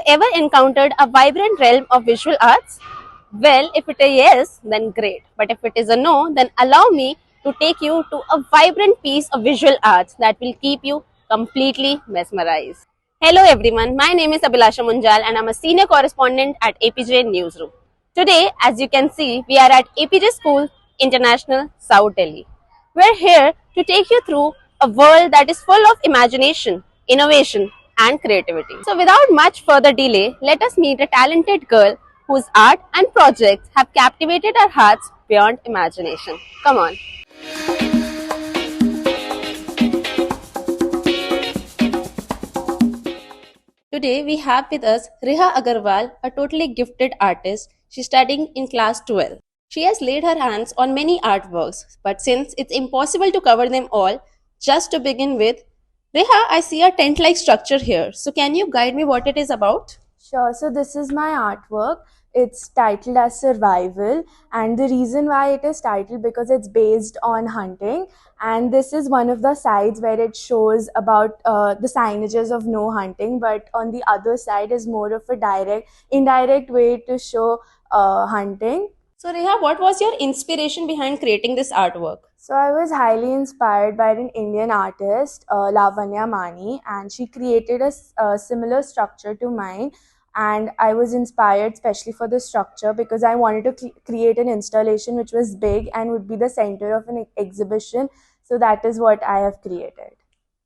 ever encountered a vibrant realm of visual arts? Well, if it is yes, then great. But if it is a no, then allow me to take you to a vibrant piece of visual arts that will keep you completely mesmerized. Hello everyone, my name is Abhilasha Munjal and I'm a senior correspondent at APJ Newsroom. Today, as you can see, we are at APJ School International, South Delhi. We're here to take you through a world that is full of imagination, innovation, and creativity. So, without much further delay, let us meet a talented girl whose art and projects have captivated our hearts beyond imagination. Come on. Today we have with us Riha Agarwal, a totally gifted artist. She's studying in class 12. She has laid her hands on many artworks, but since it's impossible to cover them all, just to begin with, Riha, I see a tent-like structure here. So can you guide me what it is about? Sure. So this is my artwork. It's titled as Survival, and the reason why it is titled because it's based on hunting. And this is one of the sides where it shows about the signages of no hunting, but on the other side is more of a indirect way to show hunting. So Riha, what was your inspiration behind creating this artwork? So I was highly inspired by an Indian artist, Lavanya Mani, and she created a similar structure to mine. And I was inspired especially for the structure because I wanted to create an installation which was big and would be the center of an exhibition. So that is what I have created.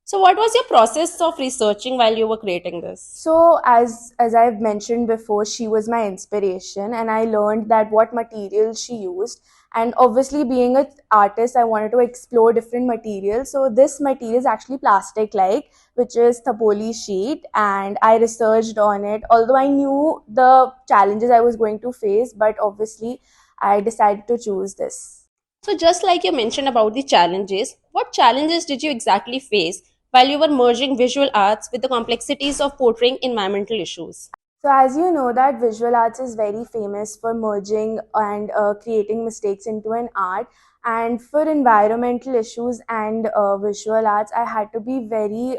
So what was your process of researching while you were creating this? So as I've mentioned before, she was my inspiration, and I learned that what materials she used. And obviously, being an artist, I wanted to explore different materials. So this material is actually plastic-like, which is Thapoli sheet, and I researched on it. Although I knew the challenges I was going to face, but obviously, I decided to choose this. So, just like you mentioned about the challenges, what challenges did you exactly face while you were merging visual arts with the complexities of portraying environmental issues? So as you know that visual arts is very famous for merging and creating mistakes into an art, and for environmental issues and visual arts I had to be very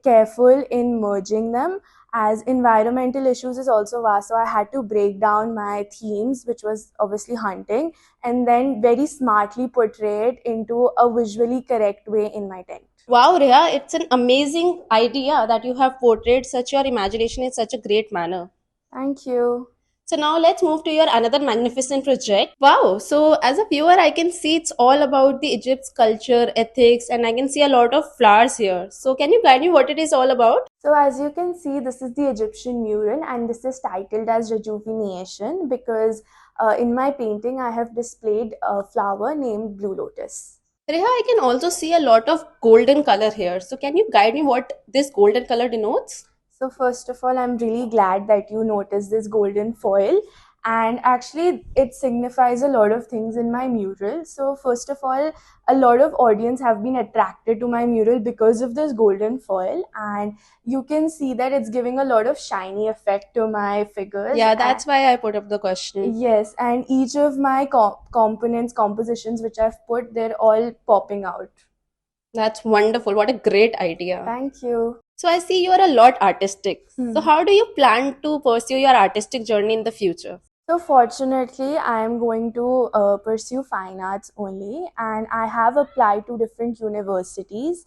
careful in merging them, as environmental issues is also vast, so I had to break down my themes, which was obviously hunting, and then very smartly portray it into a visually correct way in my tent. Wow, Reha, it's an amazing idea that you have portrayed such your imagination in such a great manner. Thank you. So now let's move to your another magnificent project. Wow, so as a viewer, I can see it's all about the Egypt's culture, ethics, and I can see a lot of flowers here. So can you guide me what it is all about? So as you can see, this is the Egyptian mural, and this is titled as Rejuvenation because in my painting I have displayed a flower named Blue Lotus. Reha, I can also see a lot of golden color here. So can you guide me what this golden color denotes? So first of all, I'm really glad that you noticed this golden foil, and actually it signifies a lot of things in my mural. So first of all, a lot of audience have been attracted to my mural because of this golden foil, and you can see that it's giving a lot of shiny effect to my figures. Yeah, that's why I put up the question. Yes, and each of my compositions which I've put, they're all popping out. That's wonderful. What a great idea. Thank you. So I see you're a lot artistic. Hmm. So how do you plan to pursue your artistic journey in the future? So fortunately, I am going to pursue fine arts only, and I have applied to different universities.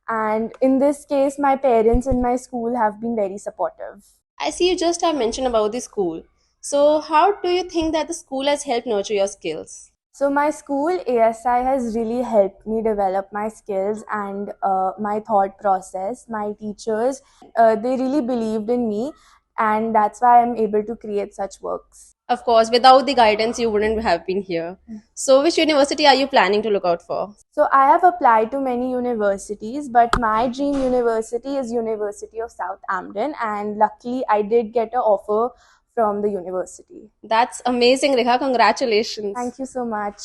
And in this case, my parents in my school have been very supportive. I see you just have mentioned about the school. So how do you think that the school has helped nurture your skills? So my school ASI has really helped me develop my skills and my thought process. My teachers, they really believed in me, and that's why I'm able to create such works. Of course, without the guidance, you wouldn't have been here. So which university are you planning to look out for? So I have applied to many universities, but my dream university is University of Southampton, and luckily I did get an offer from the university. That's amazing, Rekha. Congratulations. Thank you so much.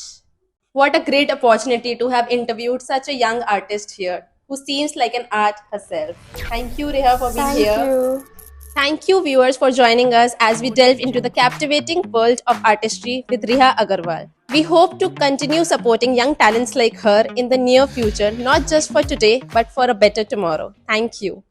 What a great opportunity to have interviewed such a young artist here who seems like an art herself. Thank you, Reha, for being here. Thank you. Thank you, viewers, for joining us as we delve into the captivating world of artistry with Riha Agarwal. We hope to continue supporting young talents like her in the near future, not just for today, but for a better tomorrow. Thank you.